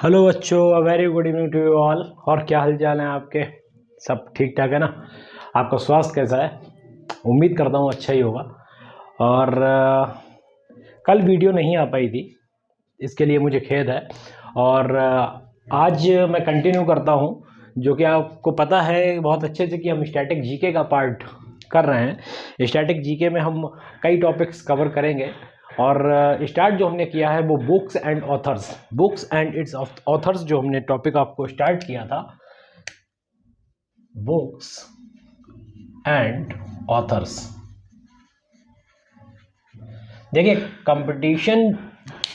Hello बच्चों, a very good evening to you all. और क्या हाल चाल है आपके? सब ठीक ठाक है ना? आपका स्वास्थ्य कैसा है? उम्मीद करता हूँ अच्छा ही होगा। और कल वीडियो नहीं आ पाई थी, इसके लिए मुझे खेद है। और आज मैं कंटिन्यू करता हूँ, जो कि आपको पता है बहुत अच्छे से कि हम स्टैटिक जीके का पार्ट कर रहे हैं। स्टैटिक जीके में हम कई टॉपिक्स कवर करेंगे। और स्टार्ट जो हमने किया है वो books and authors, books and it's authors, जो हमने टॉपिक आपको स्टार्ट किया था, बुक्स एंड ऑथर्स। देखिए, कंपटीशन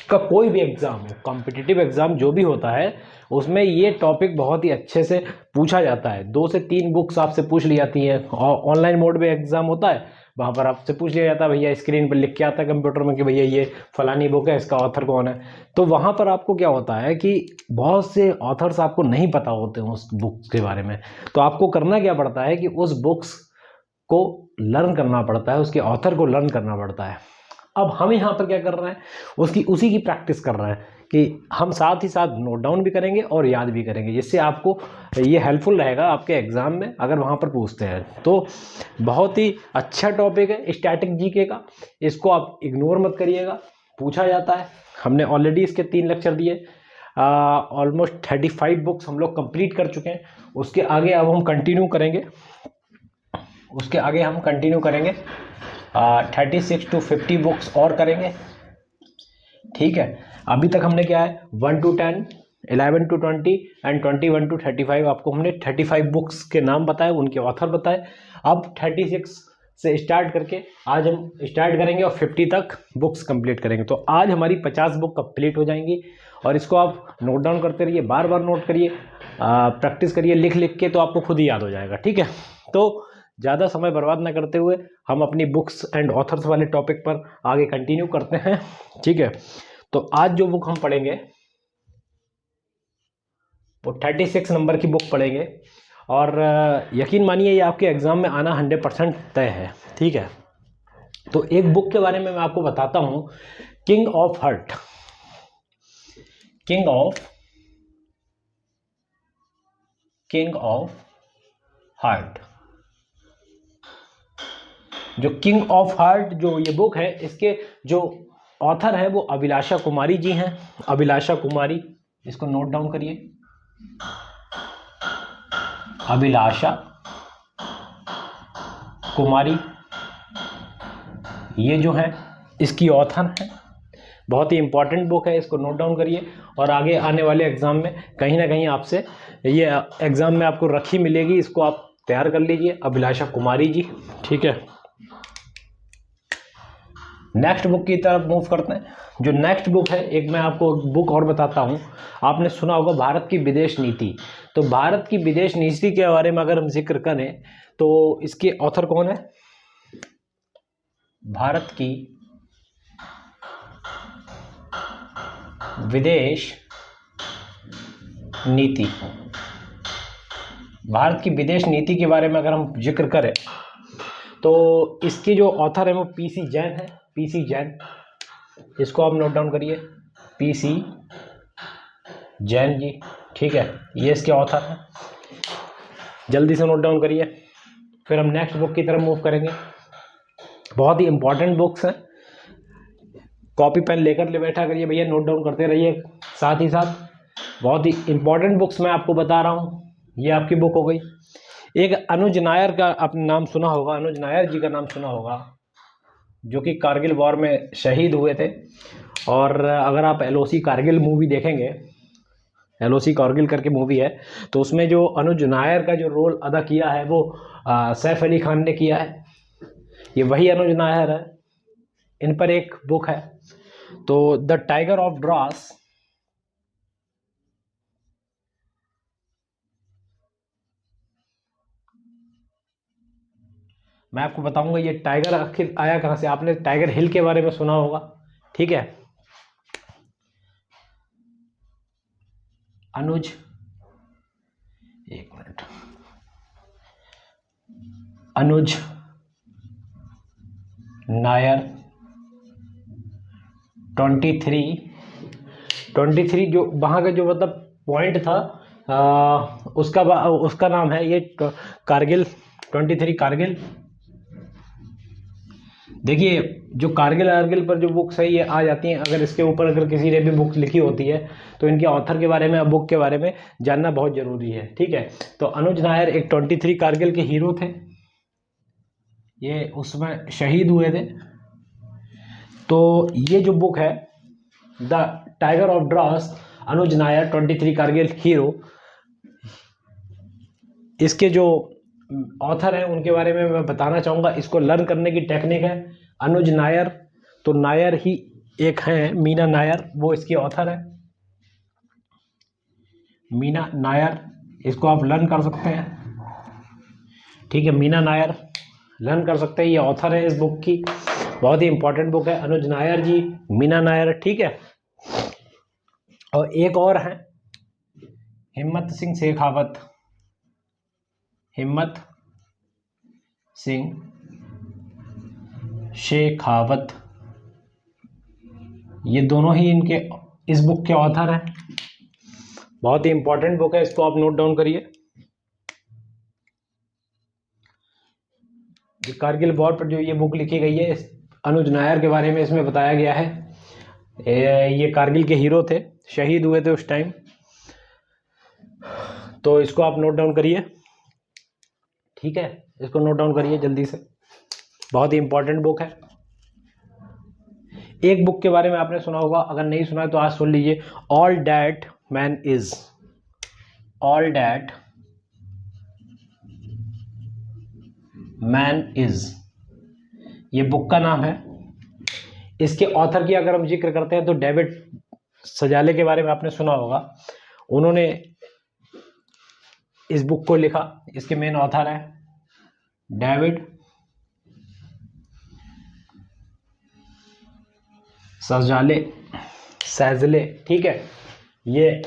का कोई भी एग्ज़ाम हो, कॉम्पिटिटिव एग्ज़ाम जो भी होता है, उसमें ये टॉपिक बहुत ही अच्छे से पूछा जाता है। 2 से 3 बुक्स आपसे पूछ ली जाती हैं। ऑनलाइन मोड में एग्ज़ाम होता है, वहाँ पर आपसे पूछ लिया जाता है, भैया स्क्रीन पर लिख के आता है कंप्यूटर में कि भैया ये फलानी बुक है, इसका ऑथर कौन है। तो वहाँ पर आपको क्या होता है कि बहुत से ऑथर्स आपको नहीं पता होते हैं उस बुक के बारे में। तो आपको करना क्या पड़ता है कि उस बुक्स को लर्न करना पड़ता है, उसके ऑथर को लर्न करना पड़ता है। अब हम यहाँ पर क्या कर रहे हैं, उसी की प्रैक्टिस कर रहे हैं कि हम साथ ही साथ नोट डाउन भी करेंगे और याद भी करेंगे, जिससे आपको ये हेल्पफुल रहेगा आपके एग्ज़ाम में अगर वहाँ पर पूछते हैं तो। बहुत ही अच्छा टॉपिक है स्टैटिक जीके का, इसको आप इग्नोर मत करिएगा, पूछा जाता है। हमने ऑलरेडी इसके 3 लेक्चर दिए, ऑलमोस्ट 35 बुक्स हम लोग कंप्लीट कर चुके हैं। उसके आगे अब हम कंटिन्यू करेंगे, 36 to 50 बुक्स और करेंगे। ठीक है, अभी तक हमने क्या है 1 to 10, 11 to 20 एंड 21 to 35, आपको हमने 35 बुक्स के नाम बताए, उनके ऑथर बताए। अब 36 से स्टार्ट करके आज हम स्टार्ट करेंगे और 50 तक बुक्स कंप्लीट करेंगे। तो आज हमारी 50 बुक कंप्लीट हो जाएंगी। और इसको आप नोट डाउन करते रहिए, बार बार नोट करिए, प्रैक्टिस करिए लिख लिख के, तो आपको खुद ही याद हो जाएगा। ठीक है, तो ज़्यादा समय बर्बाद ना करते हुए हम अपनी बुक्स एंड ऑथर्स वाले टॉपिक पर आगे कंटिन्यू करते हैं। ठीक है, तो आज जो बुक हम पढ़ेंगे वो 36 नंबर की बुक पढ़ेंगे। और यकीन मानिए ये आपके एग्ज़ाम में आना 100% तय है। ठीक है, तो एक बुक के बारे में मैं आपको बताता हूँ, king of heart. King of heart, जो किंग ऑफ हार्ट जो ये बुक है, इसके जो ऑथर है वो अभिलाषा कुमारी जी हैं। अभिलाषा कुमारी, इसको नोट डाउन करिए, अभिलाषा कुमारी ये जो है इसकी ऑथर है। बहुत ही इंपॉर्टेंट बुक है, इसको नोट डाउन करिए। और आगे आने वाले एग्जाम में कहीं ना कहीं आपसे ये एग्जाम में आपको रखी मिलेगी, इसको आप तैयार कर लीजिए, अभिलाषा कुमारी जी। ठीक है, नेक्स्ट बुक की तरफ मूव करते हैं। जो नेक्स्ट बुक है, एक मैं आपको बुक और बताता हूँ, आपने सुना होगा भारत की विदेश नीति। तो भारत की विदेश नीति के बारे में अगर हम जिक्र करें तो इसके ऑथर कौन है? भारत की विदेश नीति, भारत की विदेश नीति के बारे में अगर हम जिक्र करें तो इसके जो ऑथर है वो पीसी जैन है। पीसी जैन, इसको आप नोट डाउन करिए, पीसी जैन जी। ठीक है, ये इसके ऑथर हैं, जल्दी से नोट डाउन करिए। फिर हम नेक्स्ट बुक की तरफ मूव करेंगे। बहुत ही इंपॉर्टेंट बुक्स हैं, कॉपी पेन लेकर ले बैठा करिए भैया, नोट डाउन करते रहिए साथ ही साथ। बहुत ही इंपॉर्टेंट बुक्स मैं आपको बता रहा हूँ। ये आपकी बुक हो गई। एक अनुज नायर का आपने नाम सुना होगा, अनुज नायर जी का नाम सुना होगा, जो कि कारगिल वॉर में शहीद हुए थे। और अगर आप एलओसी कारगिल मूवी देखेंगे, एलओसी कारगिल करके मूवी है, तो उसमें जो अनुज नायर का जो रोल अदा किया है वो सैफ अली खान ने किया है। ये वही अनुज नायर है। इन पर एक बुक है, तो द टाइगर ऑफ ड्रास, मैं आपको बताऊंगा ये टाइगर आखिर आया कहाँ से। आपने टाइगर हिल के बारे में सुना होगा। ठीक है, अनुज, एक मिनट, अनुज नायर 23 23 जो वहाँ का जो मतलब पॉइंट था उसका नाम है ये कारगिल, 23 कारगिल। देखिए जो कारगिल पर जो बुक्स है ये आ जाती हैं, अगर इसके ऊपर अगर किसी ने भी बुक लिखी होती है तो इनके ऑथर के बारे में, बुक के बारे में जानना बहुत ज़रूरी है। ठीक है, तो अनुज नायर एक 23 कारगिल के हीरो थे, ये उसमें शहीद हुए थे। तो ये जो बुक है the tiger of Drass, Anuj Nayyar 23 Kargil hero, इसके जो ऑथर हैं उनके बारे में मैं बताना चाहूँगा। इसको लर्न करने की टेक्निक है अनुज नायर, तो नायर ही एक हैं, मीना नायर, वो इसकी ऑथर है, मीना नायर, इसको आप लर्न कर सकते हैं। ठीक है, मीना नायर लर्न कर सकते हैं, ये ऑथर है इस बुक की, बहुत ही इंपॉर्टेंट बुक है, अनुज नायर जी, मीना नायर। ठीक है, और एक और है हिम्मत सिंह शेखावत, हिम्मत सिंह शेखावत, ये दोनों ही इनके इस बुक के ऑथर हैं, बहुत ही इंपॉर्टेंट बुक है, इसको आप नोट डाउन करिए। कारगिल वॉर पर जो ये बुक लिखी गई है अनुज नायर के बारे में इसमें बताया गया है। ये कारगिल के हीरो थे, शहीद हुए थे उस टाइम, तो इसको आप नोट डाउन करिए। ठीक है, इसको नोट डाउन करिए जल्दी से, बहुत ही इंपॉर्टेंट बुक है। एक बुक के बारे में आपने सुना होगा, अगर नहीं सुना है तो आज सुन लीजिए, all that man is, all that man is, ये बुक का नाम है। इसके ऑथर की अगर हम जिक्र करते हैं तो डेविड सजाले के बारे में आपने सुना होगा, उन्होंने इस बुक को लिखा, इसके मेन ऑथर है डेविड सैजले। ठीक है, ये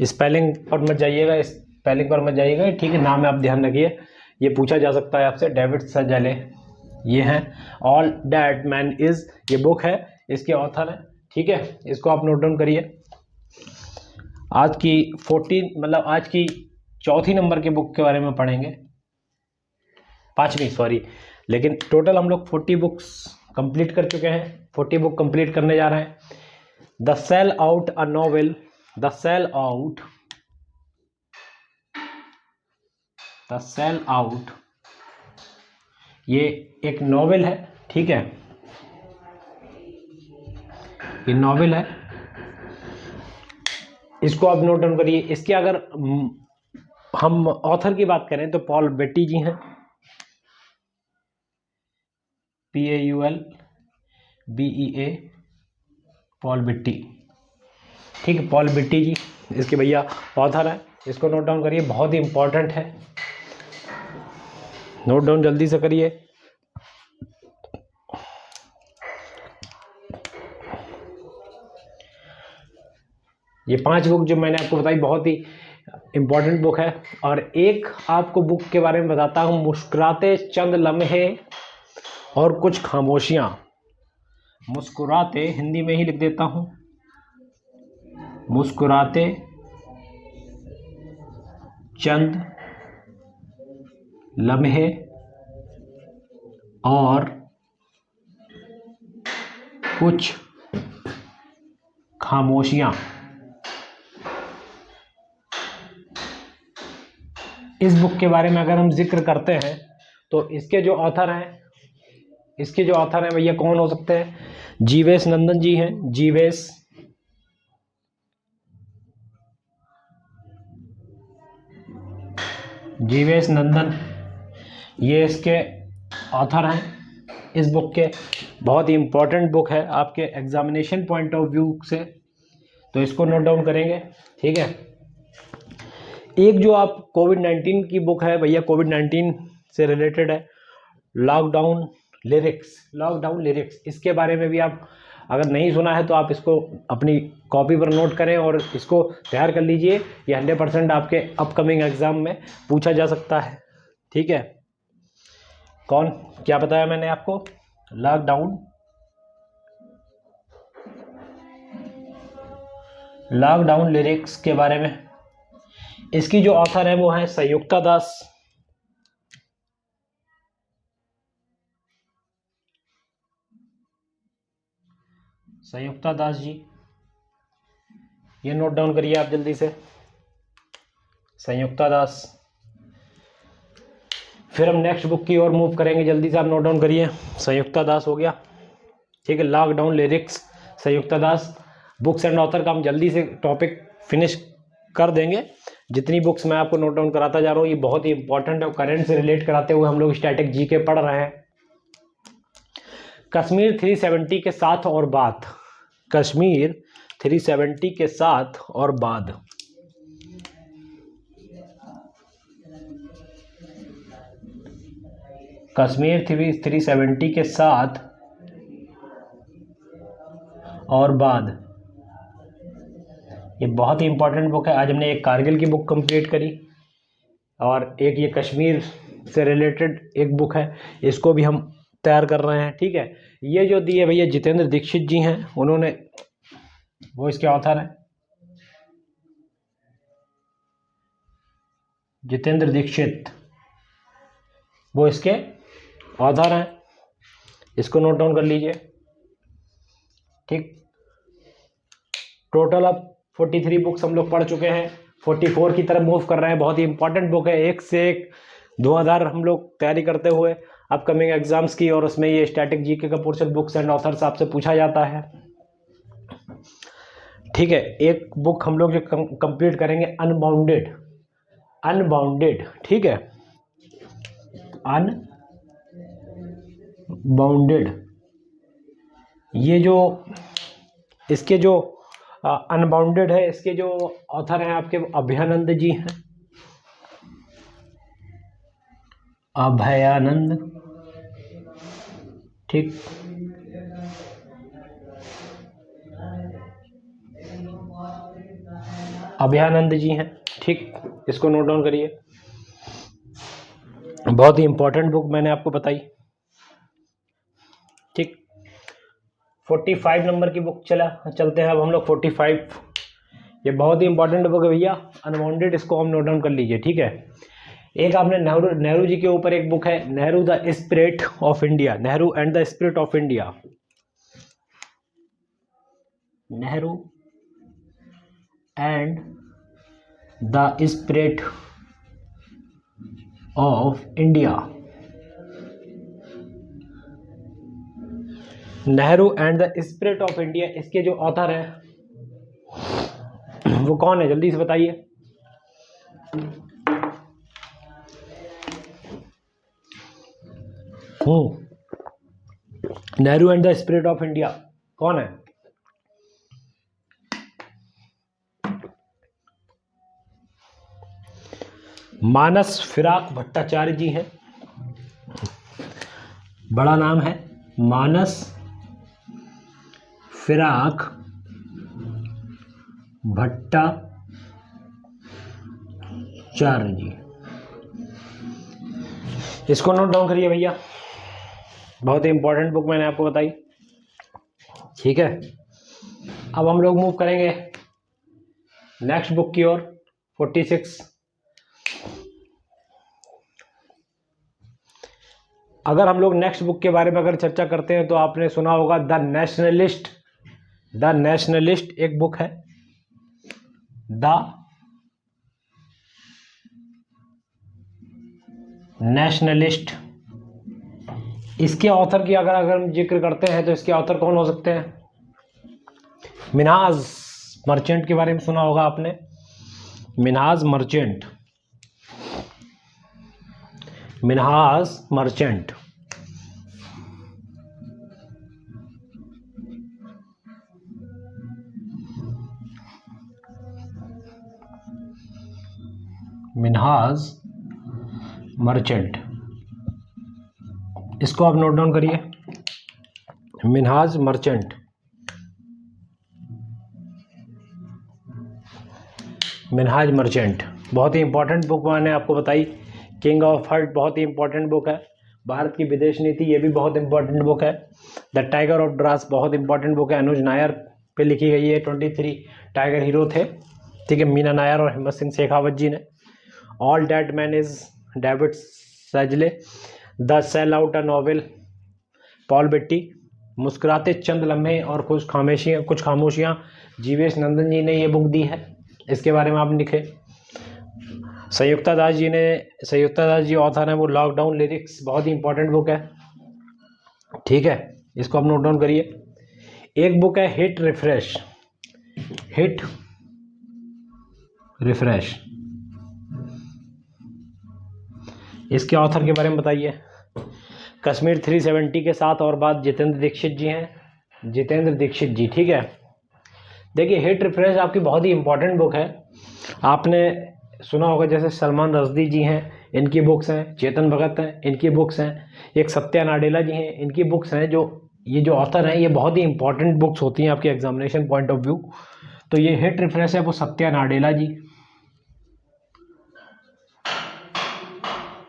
स्पेलिंग पर मत जाइएगा, स्पेलिंग पर मत जाइएगा, ठीक है, नाम में आप ध्यान रखिए, ये पूछा जा सकता है आपसे, डेविड सैजले, ये हैं ऑल दैट मैन इज, ये बुक है, इसके ऑथर है। ठीक है, इसको आप नोट डाउन करिए। आज की 14 मतलब आज की चौथी नंबर के बुक के बारे में पढ़ेंगे, 5वीं सॉरी, लेकिन टोटल हम लोग 40 बुक्स कंप्लीट कर चुके हैं, 40 बुक कंप्लीट करने जा रहे हैं। The sellout a novel, the sell out, the sell out, ये एक नॉवेल है। ठीक है, ये नॉवेल है, इसको आप नोट डाउन करिए। इसके अगर हम ऑथर की बात करें तो पॉल बेट्टी जी हैं, PAULBEA, पॉल बेट्टी। ठीक है, पॉल बेट्टी जी इसके भैया ऑथर है, इसको नोट डाउन करिए, बहुत ही इंपॉर्टेंट है, नोट डाउन जल्दी से करिए। ये 5 बुक जो मैंने आपको बताई बहुत ही इंपॉर्टेंट बुक है। और एक आपको बुक के बारे में बताता हूँ, मुस्कुराते चंद लम्हे और कुछ खामोशियाँ, मुस्कुराते, हिंदी में ही लिख देता हूँ, मुस्कुराते चंद लम्हे और कुछ खामोशियाँ, इस बुक के बारे में अगर हम जिक्र करते हैं तो इसके जो ऑथर हैं, इसके जो ऑथर हैं भैया कौन हो सकते हैं, जीवेश नंदन जी हैं, जीवेश नंदन, ये इसके ऑथर हैं इस बुक के, बहुत ही इंपॉर्टेंट बुक है आपके एग्जामिनेशन पॉइंट ऑफ व्यू से, तो इसको नोट डाउन करेंगे। ठीक है, एक जो आप कोविड-19 की बुक है भैया, कोविड-19 से रिलेटेड है, लॉकडाउन लिरिक्स, इसके बारे में भी आप अगर नहीं सुना है तो आप इसको अपनी कॉपी पर नोट करें और इसको तैयार कर लीजिए, ये 100% आपके अपकमिंग एग्जाम में पूछा जा सकता है। ठीक है, कौन क्या बताया मैंने आपको, लॉकडाउन लॉकडाउन लिरिक्स के बारे में। इसकी जो ऑथर है वो है संयुक्ता दास। संयुक्ता दास जी, ये नोट डाउन करिए आप जल्दी से, संयुक्ता दास। फिर हम नेक्स्ट बुक की ओर मूव करेंगे, जल्दी से आप नोट डाउन करिए। संयुक्ता दास हो गया, ठीक है। Lockdown lyrics, Sanyukta Das. Books and author का हम जल्दी से टॉपिक फिनिश कर देंगे। जितनी बुक्स मैं आपको नोट डाउन कराता जा रहा हूँ ये बहुत ही इंपॉर्टेंट है, करंट से रिलेट कराते हुए हम लोग स्टैटिक जीके पढ़ रहे हैं। कश्मीर 370 के साथ और बाद, कश्मीर 370 के साथ और बाद। कश्मीर 370 के साथ और बाद, ये बहुत ही इंपॉर्टेंट बुक है। आज हमने एक कारगिल की बुक कंप्लीट करी और एक ये कश्मीर से रिलेटेड एक बुक है, इसको भी हम तैयार कर रहे हैं, ठीक है। ये जो दिए भैया जितेंद्र दीक्षित जी हैं, उन्होंने, वो इसके ऑथर हैं, जितेंद्र दीक्षित, वो इसके ऑथर हैं। इसको नोट डाउन कर लीजिए, ठीक। टोटल अब 43 बुक्स हम लोग पढ़ चुके हैं, 44 की तरफ मूव कर रहे हैं। बहुत ही इंपॉर्टेंट बुक है, एक से एक 2000 हम लोग तैयारी करते हुए अपकमिंग एग्जाम्स की, और उसमें ये स्टैटिक जीके का पोर्शन बुक्स एंड ऑथर्स आपसे पूछा जाता है, ठीक है। एक बुक हम लोग जो कंप्लीट करेंगे, अनबाउंडेड, अनबाउंडेड, ठीक है, अनबाउंडेड। ये जो इसके जो अनबाउंडेड है, इसके जो ऑथर हैं आपके अभयानंद जी हैं, अभयानंद, ठीक। अभयानंद जी हैं, ठीक। इसको नोट डाउन करिए, बहुत ही इंपॉर्टेंट बुक मैंने आपको बताई, ठीक। 45 नंबर की बुक चलते हैं अब हम लोग 45। ये बहुत ही इंपॉर्टेंट बुक है भैया, अनबाउंडेड, इसको हम नोट डाउन कर लीजिए, ठीक है। एक आपने नेहरू जी के ऊपर एक बुक है, Nehru the spirit of India, Nehru and the spirit of India, Nehru and the spirit of India, Nehru and the spirit of India. इसके जो ऑथर है वो कौन है, जल्दी से बताइए। Nehru and the spirit of India कौन है? मानस फिराक भट्टाचार्य जी हैं, बड़ा नाम है मानस फिराक भट्टाचार्य जी। इसको नोट डाउन करिए भैया, बहुत ही इंपॉर्टेंट बुक मैंने आपको बताई, ठीक है। अब हम लोग मूव करेंगे नेक्स्ट बुक की ओर, 46। अगर हम लोग नेक्स्ट बुक के बारे में अगर चर्चा करते हैं तो आपने सुना होगा द नेशनलिस्ट। द नेशनलिस्ट एक बुक है, द नेशनलिस्ट। इसके ऑथर की अगर हम जिक्र करते हैं तो इसके ऑथर कौन हो सकते हैं? मिन्हाज मर्चेंट के बारे में सुना होगा आपने, Minhaj merchant, Minhaj merchant. Minhaj merchant, इसको आप नोट डाउन करिए, मिन्हाज मर्चेंट। मिन्हाज मर्चेंट बहुत ही इंपॉर्टेंट बुक मैंने आपको बताई। किंग ऑफ हार्ट बहुत ही इंपॉर्टेंट बुक है। भारत की विदेश नीति ये भी बहुत इंपॉर्टेंट बुक है। द टाइगर ऑफ ड्रास बहुत इंपॉर्टेंट बुक है, अनुज नायर पे लिखी गई है। 23 टाइगर हीरो थे, ठीक है, मीना नायर और हिम्मत सिंह शेखावत जी ने। All dead man is David Szalay. The sellout a novel Paul Beatty. मुस्कुराते चंद लम्हे और कुछ खामोशियाँ जीवेश नंदन जी ने ये बुक दी है, इसके बारे में आप लिखे। संयुक्ता दास जी ऑथर हैं, वो लॉकडाउन लिरिक्स, बहुत ही इंपॉर्टेंट बुक है, ठीक है, इसको आप नोट डाउन करिए। एक बुक है हिट रिफ्रेश, इसके ऑथर के बारे में बताइए। कश्मीर 370 के साथ और बात जितेंद्र दीक्षित जी, ठीक है। देखिए हिट रिफ्रेश आपकी बहुत ही इंपॉर्टेंट बुक है। आपने सुना होगा जैसे सलमान रश्दी जी हैं, इनकी बुक्स हैं, चेतन भगत हैं, इनकी बुक्स हैं, एक सत्या नाडेला जी हैं, इनकी बुक्स हैं। ये जो ऑथर हैं ये बहुत ही इंपॉर्टेंट बुक्स होती हैं आपके एग्जामिनेशन पॉइंट ऑफ व्यू। तो ये हिट रिफ्रेश है वो सत्या नाडेला जी,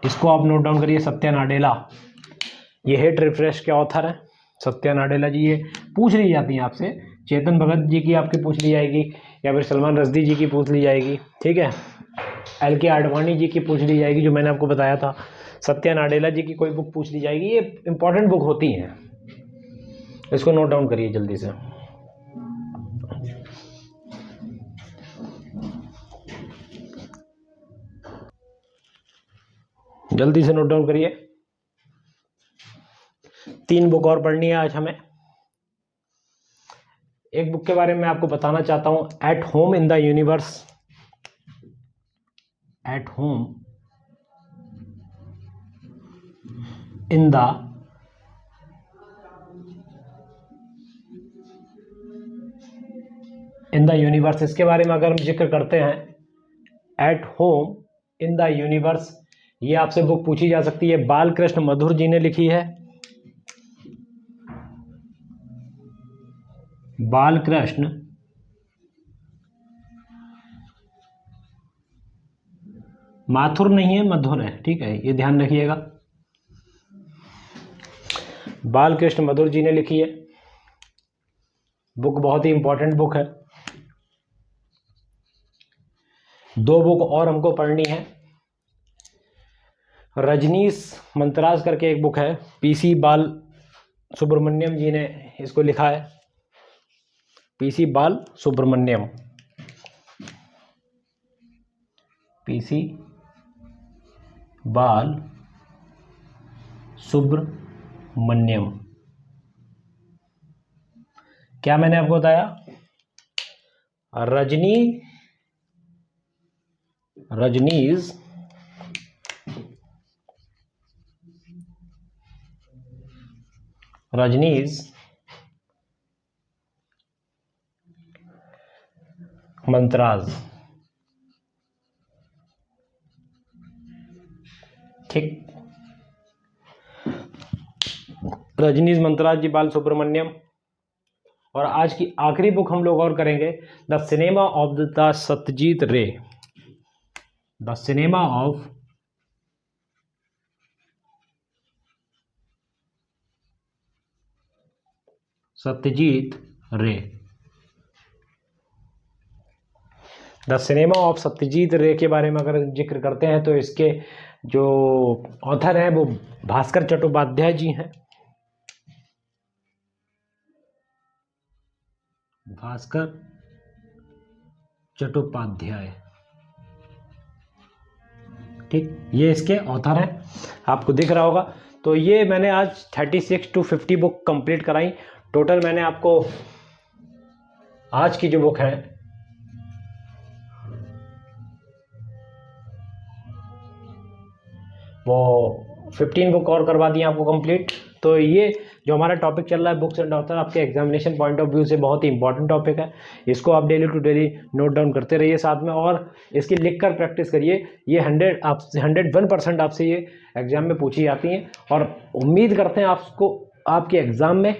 इसको आप नोट डाउन करिए, सत्या नाडेला, ये हिट रिफ्रेश के ऑथर हैं सत्या नाडेला जी। ये पूछ ली जाती हैं आपसे, चेतन भगत जी की आपकी पूछ ली जाएगी, या फिर सलमान रश्दी जी की पूछ ली जाएगी, ठीक है, LK आडवाणी जी की पूछ ली जाएगी, जो मैंने आपको बताया था। सत्या नाडेला जी की कोई बुक पूछ ली जाएगी, ये इंपॉर्टेंट बुक होती हैं, इसको नोट डाउन करिए जल्दी से। जल्दी से नोट डाउन करिए। 3 बुक और पढ़नी है आज हमें। एक बुक के बारे में आपको बताना चाहता हूं, at home in the universe इसके बारे में अगर हम जिक्र करते हैं, at home in the universe, ये आपसे बुक पूछी जा सकती है। बालकृष्ण मधुर जी ने लिखी है, बालकृष्ण माथुर नहीं है, मधुर है, ठीक है, ये ध्यान रखिएगा। बालकृष्ण मधुर जी ने लिखी है बुक, बहुत ही इंपॉर्टेंट बुक है। 2 बुक और हमको पढ़नी है। रजनीश मंतराज करके एक बुक है, PC बाल सुब्रमण्यम जी ने इसको लिखा है, PC बाल सुब्रमण्यम, PC बाल सुब्रमण्यम। क्या मैंने आपको बताया? रजनीश मंतराज, ठीक, रजनीश मंतराज जी, बाल सुब्रमण्यम। और आज की आखिरी बुक हम लोग और करेंगे, the cinema of the Satyajit रे, द सिनेमा ऑफ सत्यजीत रे, द सिनेमा ऑफ सत्यजीत रे के बारे में अगर जिक्र करते हैं तो इसके जो ऑथर हैं वो भास्कर चट्टोपाध्याय जी हैं, भास्कर चट्टोपाध्याय, ठीक, ये इसके ऑथर हैं, आपको दिख रहा होगा। तो ये मैंने आज 36 to 50 बुक कंप्लीट कराई। टोटल मैंने आपको आज की जो बुक है वो 15 बुक और करवा दी आपको कंप्लीट। तो ये जो हमारा टॉपिक चल रहा है बुक्स एंड ऑथर, आपके एग्जामिनेशन पॉइंट ऑफ व्यू से बहुत ही इंपॉर्टेंट टॉपिक है। इसको आप daily to daily note down करते रहिए साथ में, और इसकी लिख कर प्रैक्टिस करिए। ये 101% आपसे ये एग्जाम में पूछी जाती हैं, और उम्मीद करते हैं आपको आपके एग्ज़ाम में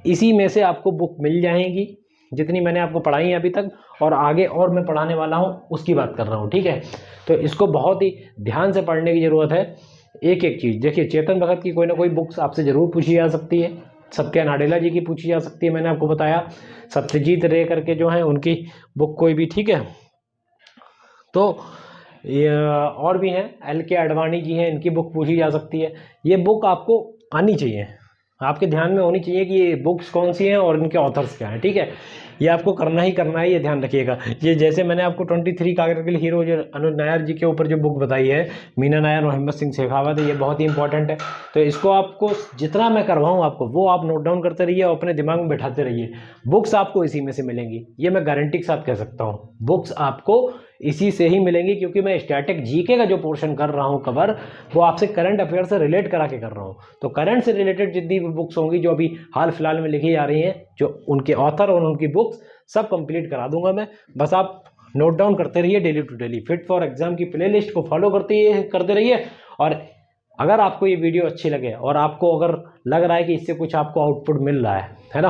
इसी में से आपको बुक मिल जाएंगी, जितनी मैंने आपको पढ़ाई है अभी तक, और आगे और मैं पढ़ाने वाला हूँ उसकी बात कर रहा हूँ, ठीक है। तो इसको बहुत ही ध्यान से पढ़ने की ज़रूरत है, एक एक चीज़। देखिए चेतन भगत की कोई ना कोई बुक्स आपसे ज़रूर पूछी जा सकती है, सत्या नाडेला जी की पूछी जा सकती है, मैंने आपको बताया। सत्यजीत रे करके जो है उनकी बुक कोई भी, ठीक है। तो ये और भी हैं, LK आडवाणी जी हैं, इनकी बुक पूछी जा सकती है। ये बुक आपको आनी चाहिए, आपके ध्यान में होनी चाहिए कि ये बुक्स कौन सी हैं और इनके ऑथर्स क्या हैं, ठीक है। ये आपको करना ही करना है, ये ध्यान रखिएगा। ये जैसे मैंने आपको 23 कारगिल हीरो जो अनुज नायर जी के ऊपर जो बुक बताई है, मीना नायर और हिम्मत सिंह शेखावत, ये बहुत ही इंपॉर्टेंट है। तो इसको आपको जितना मैं करवाऊँ आपको, वो आप नोट डाउन करते रहिए और अपने दिमाग में बैठाते रहिए। बुक्स आपको इसी में से मिलेंगी, ये मैं गारंटी के साथ कह सकता हूँ। बुक्स आपको इसी से ही मिलेंगी, क्योंकि मैं स्टैटिक जीके का जो पोर्शन कर रहा हूँ कवर, वो आपसे करंट अफेयर से रिलेट करा के कर रहा हूँ। तो करंट से रिलेटेड जितनी भी बुक्स होंगी जो अभी हाल फिलहाल में लिखी जा रही हैं, जो उनके ऑथर और उनकी बुक्स सब कंप्लीट करा दूंगा मैं। बस आप नोट डाउन करते रहिए daily to daily. Fit for exam की प्लेलिस्ट को फॉलो करते रहिए। और अगर आपको ये वीडियो अच्छी लगे और आपको अगर लग रहा है कि इससे कुछ आपको आउटपुट मिल रहा है ना,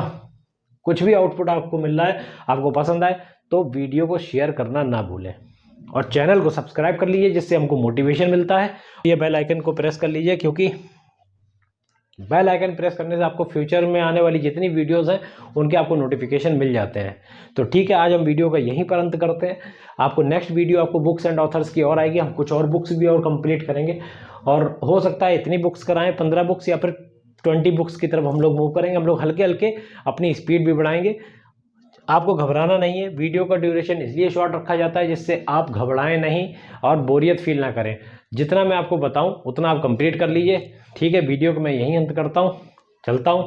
कुछ भी आउटपुट आपको मिल रहा है, आपको पसंद आए, तो वीडियो को शेयर करना ना भूलें और चैनल को सब्सक्राइब कर लीजिए, जिससे हमको मोटिवेशन मिलता है। ये बेल आइकन को प्रेस कर लीजिए, क्योंकि बेल आइकन प्रेस करने से आपको फ्यूचर में आने वाली जितनी वीडियोस हैं उनके आपको नोटिफिकेशन मिल जाते हैं। तो ठीक है, आज हम वीडियो का यहीं पर अंत करते हैं। आपको नेक्स्ट वीडियो आपको बुक्स एंड ऑथर्स की और आएगी, हम कुछ और बुक्स भी और कंप्लीट करेंगे, और हो सकता है इतनी बुक्स कराएं, 15 बुक्स या फिर 20 बुक्स की तरफ हम लोग मूव करेंगे। हम लोग हल्के हल्के अपनी स्पीड भी बढ़ाएंगे। आपको घबराना नहीं है, वीडियो का ड्यूरेशन इसलिए शॉर्ट रखा जाता है जिससे आप घबराएं नहीं और बोरियत फील ना करें। जितना मैं आपको बताऊं उतना आप कंप्लीट कर लीजिए, ठीक है। वीडियो को मैं यहीं अंत करता हूं, चलता हूं।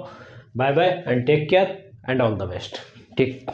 Bye bye and take care and all the best, ठीक।